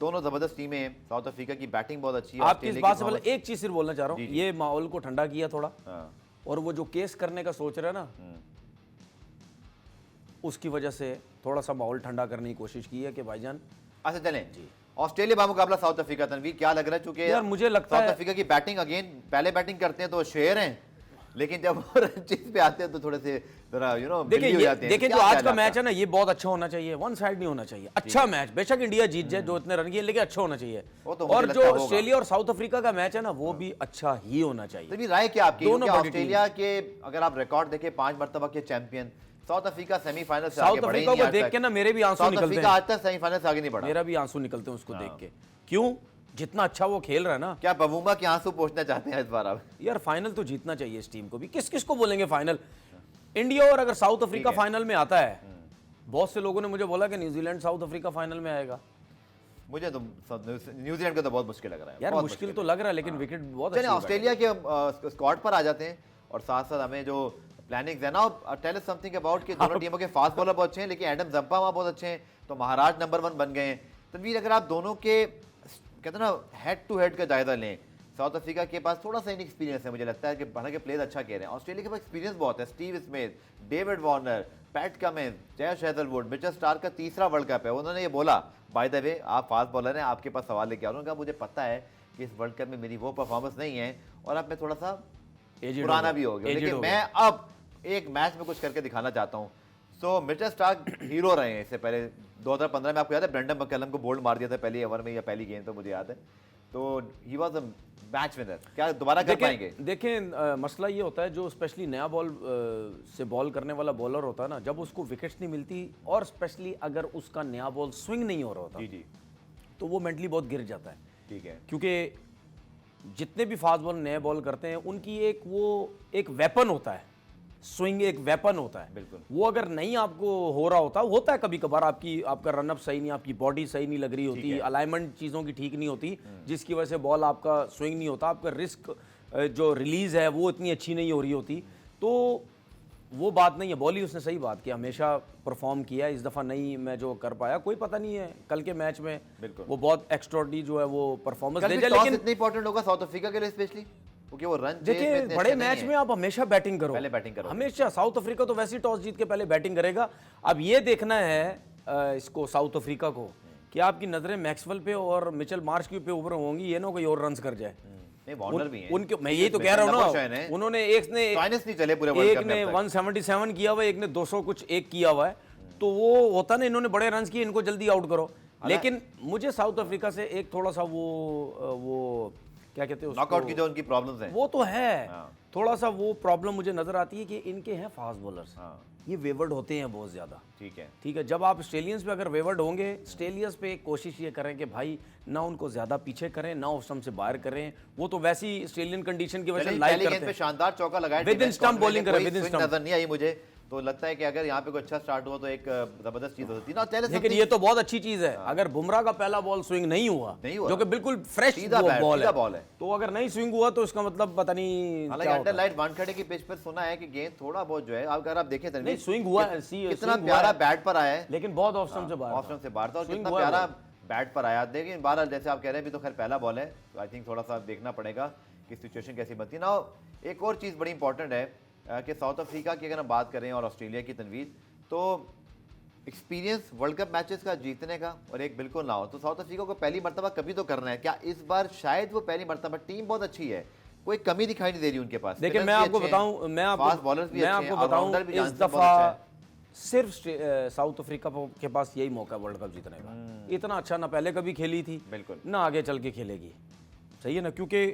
दोनों जबरदस्त टीमें हैं, साउथ अफ्रीका की बैटिंग बहुत अच्छी है। आपकी इस बात से पहले एक चीज सिर्फ बोलना चाह रहा हूँ, ये माहौल को ठंडा किया थोड़ा, और वो जो केस करने का सोच रहे हैं ना, उसकी वजह से थोड़ा सा माहौल ठंडा करने की कोशिश की है कि भाईजान। अच्छा चलें जी, ऑस्ट्रेलिया बामुकाबला साउथ अफ्रीका, तनवीर क्या लग रहा है? चूंकि यार मुझे लगता साउथ है अफ्रीका की बैटिंग अगेन पहले बैटिंग करते हैं तो शेर हैं, लेकिन जब वो रंजीत पे आते हैं तो थोड़े से जरा देखिए जो आज का मैच है ना, ये बहुत अच्छा होना चाहिए, वन साइड नहीं होना चाहिए। अच्छा मैच, बेशक इंडिया जीत जाए जो इतने रन किए, लेकिन अच्छा होना चाहिए। और जो ऑस्ट्रेलिया और साउथ अफ्रीका का मैच है ना, वो भी अच्छा ही होना चाहिए। तभी राय क्या आपकी? ऑस्ट्रेलिया के अगर आप रिकॉर्ड देखें 5 मरतबा के चैंपियन, साउथ अफ्रीका सेमीफाइनल से आगे बढ़े ही नहीं। साउथ अफ्रीका को देख के ना मेरे भी आंसू निकलते हैं। आज तक सेमीफाइनल से आगे नहीं बढ़ा, मेरा भी आंसू निकलते हैं उसको देख के। क्यों? जितना अच्छा वो खेल रहा है ना। क्या बबूमा के आंसू पोंछना चाहते हैं इस बार आप? यार फाइनल तो जीतना चाहिए इस टीम को भी। किस किस को बोलेंगे फाइनल? इंडिया और अगर साउथ अफ्रीका फाइनल में आता है, बहुत से लोगों ने मुझे बोला कि न्यूजीलैंड साउथ अफ्रीका फाइनल में आएगा। मुझे तो न्यूजीलैंड का तो बहुत मुश्किल लग रहा है यार, मुश्किल तो लग रहा है, लेकिन विकेट बहुत अच्छे। ऑस्ट्रेलिया के स्क्वाड पर आ जाते हैं और साथ साथ हमें जो प्लानिंग है ना, टेल अस समथिंग अबाउट कि दोनों टीमों के फास्ट बॉलर बहुत अच्छे हैं, लेकिन एडम जंपा वहां बहुत अच्छे हैं, तो महाराज नंबर 1 बन गए हैं। तनवीर अगर आप दोनों के कहते हैं ना हेड टू हेड का जायजा लें, साउथ अफ्रीका के पास थोड़ा सा इनएक्सपीरियंस है, मुझे लगता है कि हालांकि प्लेयर अच्छा कह रहे हैं। ऑस्ट्रेलिया के पास एक्सपीरियंस बहुत है, Steve Smith, David Warner, PAT Cummins, Jaish Hazlewood, Mitchell Starc का 3रा वर्ल्ड कप है। उन्होंने ये बोला, बाय द वे आप फास्ट बॉलर हैं, आपके पास सवाल लेके आ रहा हूँ, मुझे पता है कि इस वर्ल्ड कप में मेरी वो परफॉर्मेंस नहीं है और अब मैं थोड़ा सा पुराना भी हो गया, लेकिन मैं अब एक मैच में कुछ करके दिखाना चाहता हूँ। सो मिचेल स्टार्क हीरो रहे हैं। इससे पहले 2015 में आपको याद है ब्रेंडन मैकलम को बोल्ड मार दिया था पहली ओवर में या पहली गेंद, तो मुझे याद है। तो he was a match winner. क्या दोबारा कर पाएंगे? देखें मसला ये होता है, जो स्पेशली नया बॉल से बॉल करने वाला बॉलर होता है ना, जब उसको विकेट्स नहीं मिलती और स्पेशली अगर उसका नया बॉल स्विंग नहीं हो रहा होता, जी, तो वो मेंटली बहुत गिर जाता है। ठीक है, क्योंकि जितने भी फास्ट बॉल नए बॉल करते हैं, उनकी एक वेपन होता है, स्विंग एक वेपन होता है। बिल्कुल, वो अगर नहीं आपको हो रहा होता है कभी कभार, आपका रनअप सही नहीं, आपकी बॉडी सही नहीं लग रही होती, अलाइनमेंट चीज़ों की ठीक नहीं होती, जिसकी वजह से बॉल आपका स्विंग नहीं होता, आपका रिस्क जो रिलीज है वो इतनी अच्छी नहीं हो रही होती, तो वो बात नहीं है। बॉली उसने सही बात की, हमेशा परफॉर्म किया है, इस दफ़ा नहीं मैं जो कर पाया, कोई पता नहीं है कल के मैच में वो बहुत एक्स्ट्राऑर्डिनरी जो है वो परफॉर्मेंस दे जाए। लेकिन इतना इंपॉर्टेंट होगा साउथ अफ्रीका के लिए स्पेशली, क्योंकि वो रन देखिए बड़े मैच में आप हमेशा बैटिंग करो, पहले बैटिंग करो हमेशा। साउथ अफ्रीका तो वैसे ही टॉस जीत के पहले बैटिंग करेगा। अब ये देखना है इसको साउथ अफ्रीका को कि आपकी नजरें मैक्सवेल पे और मिचेल मार्श के ऊपर होंगी, ये ना कोई और रन कर जाए। वार्नर भी हैं उनके, मैं यही तो कह रहा हूँ ना, उन्होंने एक ने 177 किया हुआ है, एक ने 200 कुछ एक किया हुआ है, तो वो होता ना इन्होंने बड़े रन किए, इनको जल्दी आउट करो। लेकिन मुझे साउथ अफ्रीका से एक थोड़ा सा वो क्या कहते हैं, नॉकआउट की जो उनकी प्रॉब्लम्स हैं वो तो है, थोड़ा सा वो प्रॉब्लम मुझे नजर आती है कि इनके हैं फास्ट बॉलर्स, ये वेवर्ड होते हैं बहुत ज्यादा। ठीक है, जब आप ऑस्ट्रेलियंस पे अगर वेवर्ड होंगे, ऑस्ट्रेलियंस पे कोशिश ये करें कि भाई ना उनको ज्यादा पीछे करें, ना ऑफ स्टंप से बाहर करें। वो तो वैसी ऑस्ट्रेलियन कंडीशन की वजह से लाइक करते हैं, शानदार चौका लगाया, विद इन स्टंप बॉलिंग करें, विद इन स्टंप नजर नहीं आई मुझे। तो लगता है कि अगर यहाँ पे कोई अच्छा स्टार्ट हुआ तो एक जबरदस्त चीज होती ना। लेकिन ये तो बहुत अच्छी चीज है, अगर बुमराह का पहला बॉल स्विंग नहीं हुआ जो कि बिल्कुल फ्रेश बॉल है, तो अगर नहीं स्विंग हुआ तो इसका मतलब पता नहीं। हालांकि अंडरलाइट वानखेड़े की पिच पर सुना है कि गेंद थोड़ा बहुत जो है, अगर आप देखें नहीं स्विंग हुआ है, कितना प्यारा बैट पर आया है, लेकिन बहुत ऑफ स्टंप से बाहर था और कितना प्यारा बैट पर आया। देखिए बारह जैसे आप कह रहे हैं, तो खैर पहला बॉल है, तो आई थिंक थोड़ा सा देखना पड़ेगा कि सिचुएशन कैसी बनती है ना। एक और चीज़ बड़ी इंपॉर्टेंट है कि साउथ अफ्रीका की अगर हम बात करें और ऑस्ट्रेलिया की, तनवीर, तो एक्सपीरियंस वर्ल्ड कप मैचेस का जीतने का और एक बिल्कुल ना हो, तो साउथ अफ्रीका को पहली मरतबा कभी तो करना है। क्या इस बार शायद वो पहली मरतबा, टीम बहुत अच्छी है, कोई कमी दिखाई नहीं दे रही उनके पास। देखिए मैं आपको बताऊं, मैं आपको बताऊं इस दफा सिर्फ साउथ अफ्रीका के पास यही मौका वर्ल्ड कप जीतने का। इतना अच्छा ना पहले कभी खेली थी, बिल्कुल ना आगे चल के खेलेगी, सही है ना, क्योंकि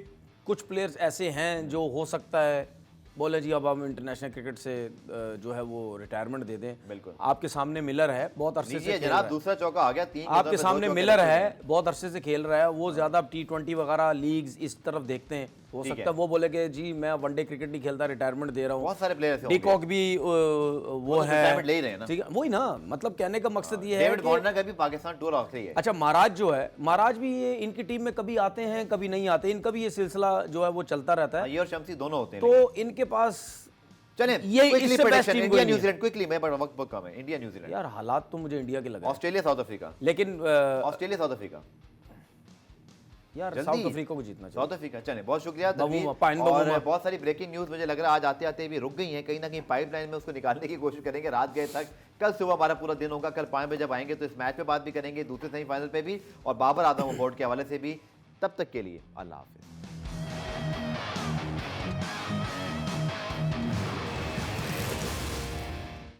कुछ प्लेयर्स ऐसे हैं जो हो सकता है बोले जी अब हम इंटरनेशनल क्रिकेट से जो है वो रिटायरमेंट दे दें। बिल्कुल आपके सामने मिलर है, बहुत अरसे से जनाब, दूसरा चौका आ गया, 3 आपके सामने मिलर है, बहुत अरसे से खेल रहा है, वो ज्यादा T20 वगैरह लीग्स इस तरफ देखते हैं, हो सकता है वो बोले कि जी मैं वनडे क्रिकेट नहीं खेलता, रिटायरमेंट दे रहा हूँ। बहुत सारे प्लेयर्स हैं, डीकॉक भी वो है, ले रहे हैं ना, ठीक है, वही ना, मतलब कहने का मकसद ये है। डेविड वार्नर का भी पाकिस्तान टूर आखिरी है। अच्छा महाराज जो है, महाराज भी ये इनकी टीम में कभी आते हैं कभी नहीं आते, इनका भी ये सिलसिला जो है वो चलता रहता है, ये और शम्सी दोनों होते हैं। तो इनके पास चलें ये इससे best team India New Zealand quickly में, बट वक्त बहुत कम है। इंडिया न्यूजीलैंड, यार हालात तो मुझे इंडिया के लगे, ऑस्ट्रेलिया साउथ अफ्रीका, लेकिन ऑस्ट्रेलिया साउथ अफ्रीका यार जल्दी। साउथ अफ्रीका को जीतना चाहिए। साउथ अफ्रीका, चले बहुत शुक्रिया बाबू तनवीर। पाइन बाबू और मा। बहुत सारी ब्रेकिंग न्यूज मुझे लग रहा है आज आते आते भी रुक गई हैं, कहीं ना कहीं पाइपलाइन में उसको निकालने की कोशिश करेंगे रात गए तक। कल सुबह हमारा पूरा दिन होगा, कल 5 बजे जब आएंगे तो इस मैच पे बात भी करेंगे, दूसरे सेमीफाइनल पे भी और बाबर आजम अवार्ड के हवाले से भी। तब तक के लिए अल्लाह हाफिज।